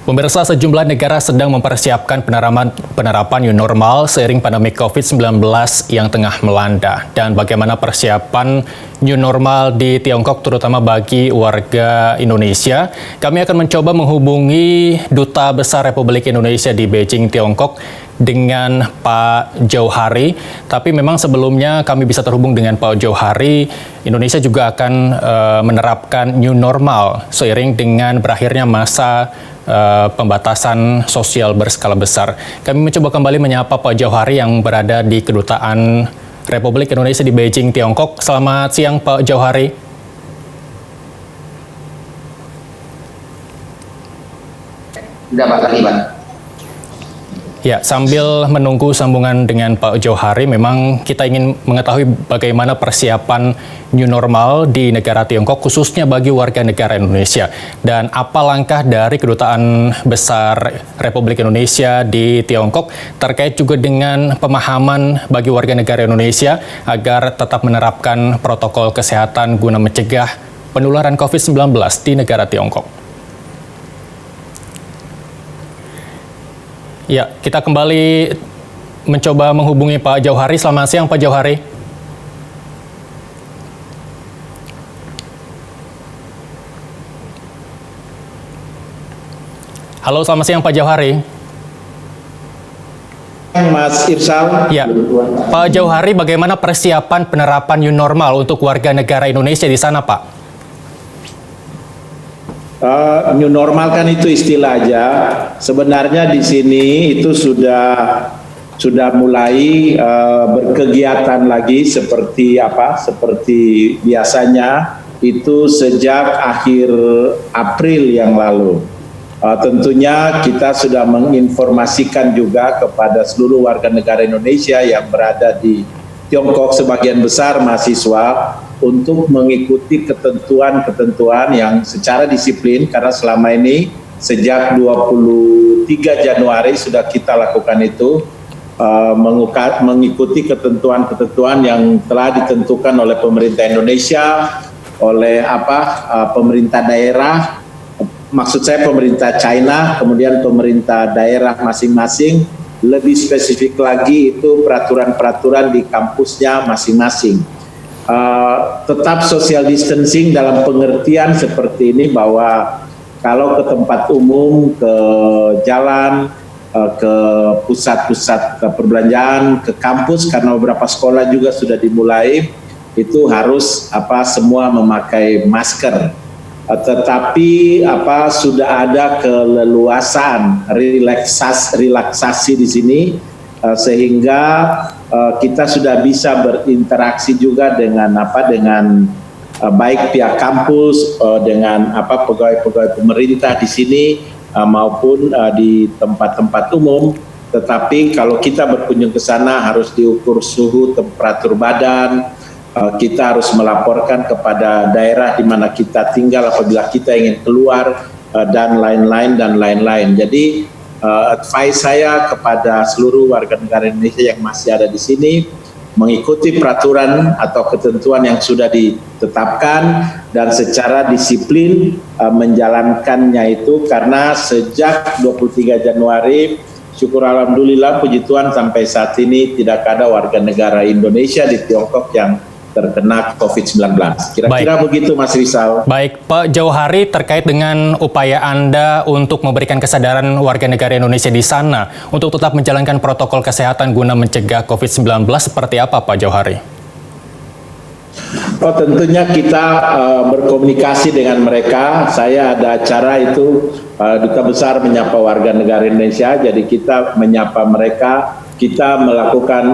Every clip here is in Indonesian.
Pemirsa, sejumlah negara sedang mempersiapkan penerapan new normal seiring pandemi COVID-19 yang tengah melanda. Dan bagaimana persiapan new normal di Tiongkok terutama bagi warga Indonesia? Kami akan mencoba menghubungi Duta Besar Republik Indonesia di Beijing, Tiongkok dengan Pak Jauhari. Tapi memang sebelumnya kami bisa terhubung dengan Pak Jauhari, Indonesia juga akan menerapkan new normal seiring dengan berakhirnya masa pembatasan sosial berskala besar. Kami mencoba kembali menyapa Pak Jauhari yang berada di Kedutaan Republik Indonesia di Beijing, Tiongkok. Selamat siang, Pak Jauhari. Sudah Pak Taliban. Ya, sambil menunggu sambungan dengan Pak Jauhari, memang kita ingin mengetahui bagaimana persiapan new normal di negara Tiongkok, khususnya bagi warga negara Indonesia. Dan apa langkah dari Kedutaan Besar Republik Indonesia di Tiongkok terkait juga dengan pemahaman bagi warga negara Indonesia agar tetap menerapkan protokol kesehatan guna mencegah penularan COVID-19 di negara Tiongkok. Ya, kita kembali mencoba menghubungi Pak Jauhari. Selamat siang, Pak Jauhari. Halo, selamat siang, Pak Jauhari. Mas Irsal. Ya, Pak Jauhari, bagaimana persiapan penerapan new normal untuk warga negara Indonesia di sana, Pak? New normal kan itu istilah aja. Sebenarnya di sini itu sudah mulai berkegiatan lagi seperti biasanya itu sejak akhir April yang lalu. Tentunya kita sudah menginformasikan juga kepada seluruh warga negara Indonesia yang berada di Tiongkok, sebagian besar mahasiswa, untuk mengikuti ketentuan-ketentuan yang secara disiplin, karena selama ini sejak 23 Januari sudah kita lakukan itu, mengikuti ketentuan-ketentuan yang telah ditentukan oleh pemerintah Indonesia, oleh pemerintah daerah, maksud saya pemerintah China, kemudian pemerintah daerah masing-masing, lebih spesifik lagi itu peraturan-peraturan di kampusnya masing-masing. Tetap social distancing dalam pengertian seperti ini, bahwa kalau ke tempat umum, ke jalan, ke pusat-pusat perbelanjaan, ke kampus, karena beberapa sekolah juga sudah dimulai, itu harus semua memakai masker. Tetapi sudah ada keleluasan relaksasi di sini, sehingga kita sudah bisa berinteraksi juga dengan baik pihak kampus, dengan pegawai-pegawai pemerintah di sini maupun di tempat-tempat umum. Tetapi kalau kita berkunjung ke sana harus diukur suhu, temperatur badan, kita harus melaporkan kepada daerah di mana kita tinggal apabila kita ingin keluar, dan lain-lain. Jadi advice saya kepada seluruh warga negara Indonesia yang masih ada di sini, mengikuti peraturan atau ketentuan yang sudah ditetapkan dan secara disiplin menjalankannya itu, karena sejak 23 Januari, syukur alhamdulillah puji Tuhan sampai saat ini tidak ada warga negara Indonesia di Tiongkok yang terkena COVID-19. Kira-kira begitu, Mas Rizal. Baik, Pak Jauhari, terkait dengan upaya Anda untuk memberikan kesadaran warga negara Indonesia di sana untuk tetap menjalankan protokol kesehatan guna mencegah COVID-19, seperti apa, Pak Jauhari? Tentunya kita berkomunikasi dengan mereka. Saya ada acara itu, Duta Besar menyapa warga negara Indonesia, jadi kita menyapa mereka. Kita melakukan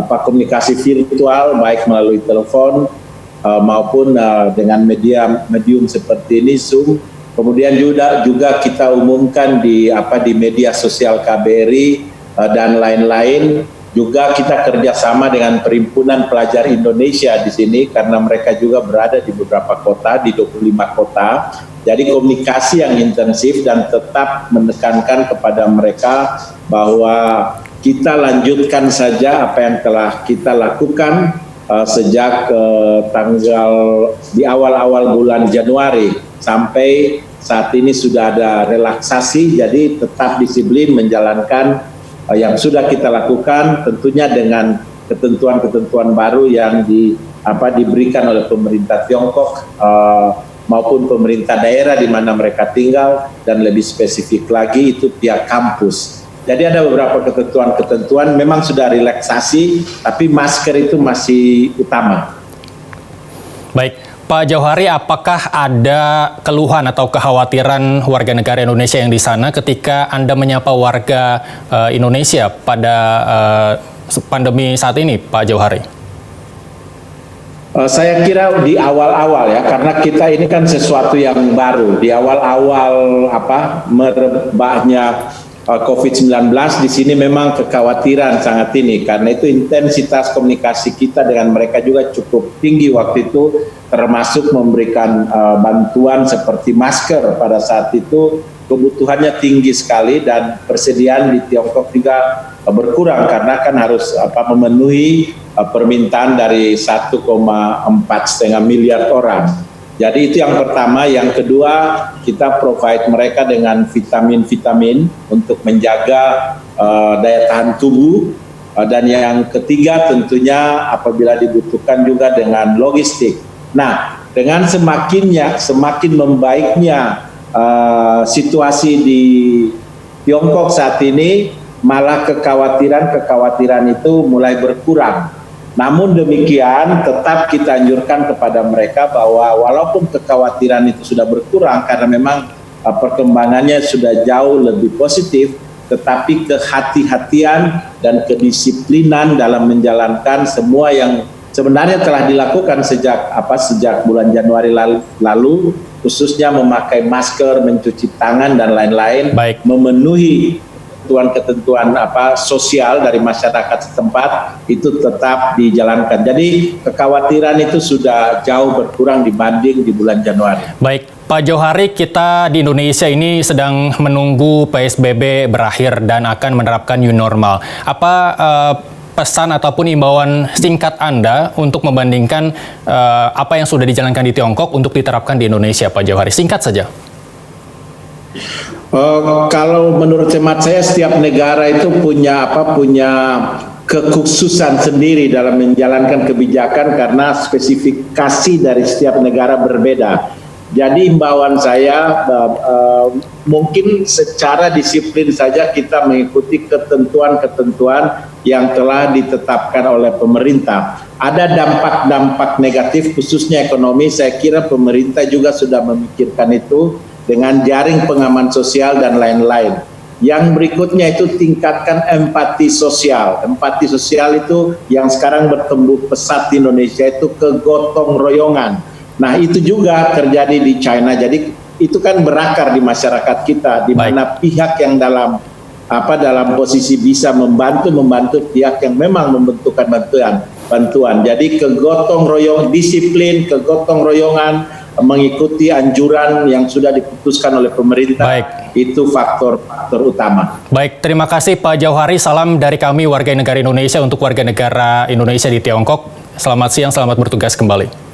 komunikasi virtual, baik melalui telepon maupun dengan medium seperti ini, Zoom. Kemudian juga kita umumkan di media sosial KBRI dan lain-lain. Juga kita kerjasama dengan Perhimpunan Pelajar Indonesia di sini, karena mereka juga berada di beberapa kota, di 25 kota. Jadi komunikasi yang intensif dan tetap menekankan kepada mereka bahwa kita lanjutkan saja apa yang telah kita lakukan sejak tanggal di awal-awal bulan Januari sampai saat ini sudah ada relaksasi, jadi tetap disiplin menjalankan yang sudah kita lakukan, tentunya dengan ketentuan-ketentuan baru yang diberikan oleh pemerintah Tiongkok maupun pemerintah daerah di mana mereka tinggal, dan lebih spesifik lagi itu pihak kampus. Jadi ada beberapa ketentuan-ketentuan memang sudah relaksasi, tapi masker itu masih utama. Baik, Pak Jauhari, apakah ada keluhan atau kekhawatiran warga negara Indonesia yang di sana ketika Anda menyapa warga Indonesia pada pandemi saat ini, Pak Jauhari? Saya kira di awal-awal ya, karena kita ini kan sesuatu yang baru. Di awal-awal merebaknya COVID-19 di sini memang kekhawatiran sangat ini, karena itu intensitas komunikasi kita dengan mereka juga cukup tinggi waktu itu, termasuk memberikan bantuan seperti masker. Pada saat itu kebutuhannya tinggi sekali dan persediaan di Tiongkok juga berkurang karena kan harus memenuhi permintaan dari 1,4 miliar orang. Jadi itu yang pertama. Yang kedua, kita provide mereka dengan vitamin-vitamin untuk menjaga daya tahan tubuh. Dan yang ketiga tentunya apabila dibutuhkan juga dengan logistik. Nah, dengan semakin membaiknya situasi di Tiongkok saat ini, malah kekhawatiran itu mulai berkurang. Namun demikian, tetap kita anjurkan kepada mereka bahwa walaupun kekhawatiran itu sudah berkurang karena memang perkembangannya sudah jauh lebih positif, tetapi kehati-hatian dan kedisiplinan dalam menjalankan semua yang sebenarnya telah dilakukan sejak bulan Januari lalu, khususnya memakai masker, mencuci tangan dan lain-lain, memenuhi ketentuan sosial dari masyarakat setempat itu tetap dijalankan. Jadi kekhawatiran itu sudah jauh berkurang dibanding di bulan Januari. Baik, Pak Jauhari, kita di Indonesia ini sedang menunggu PSBB berakhir dan akan menerapkan new normal. Apa pesan ataupun imbauan singkat Anda untuk membandingkan apa yang sudah dijalankan di Tiongkok untuk diterapkan di Indonesia, Pak Jauhari? Singkat saja. Kalau menurut hemat saya, setiap negara itu punya kekhususan sendiri dalam menjalankan kebijakan karena spesifikasi dari setiap negara berbeda. Jadi imbauan saya mungkin secara disiplin saja kita mengikuti ketentuan-ketentuan yang telah ditetapkan oleh pemerintah. Ada dampak-dampak negatif khususnya ekonomi, saya kira pemerintah juga sudah memikirkan itu dengan jaring pengaman sosial dan lain-lain. Yang berikutnya itu tingkatkan empati sosial. Empati sosial itu yang sekarang bertumbuh pesat di Indonesia itu kegotong royongan. Nah itu juga terjadi di China. Jadi itu kan berakar di masyarakat kita, di mana pihak yang dalam posisi bisa membantu pihak yang memang membutuhkan bantuan. Jadi kegotong royong, disiplin, kegotong royongan, mengikuti anjuran yang sudah diputuskan oleh pemerintah, itu faktor-faktor utama. Baik, terima kasih Pak Jauhari. Salam dari kami warga negara Indonesia untuk warga negara Indonesia di Tiongkok. Selamat siang, selamat bertugas kembali.